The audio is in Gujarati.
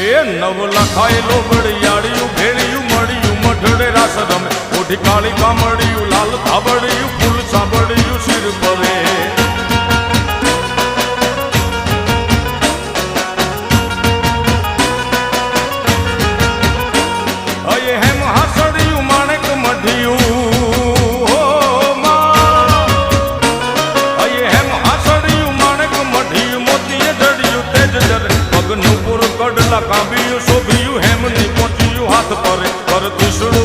એ નવ લખાયેલો બળિયાળિયું ભેળિયું મળ્યું મઢડે રાસ રમે ઓઢી કાળી કામળિયું લાલ ધાબળિયું ફૂલ સાંભળિયું શિર પરે અયે હેમ હાસડિયું માણેક મઢિયું અયે હેમ હાસડિયું માણેક મઢિયું મોતીએ જડિયું તેજ જરે પગનું પૂર કડલા કાંબિયું શોભિયું હેમની પહોંચ્યું હાથ પરે પર તીસડું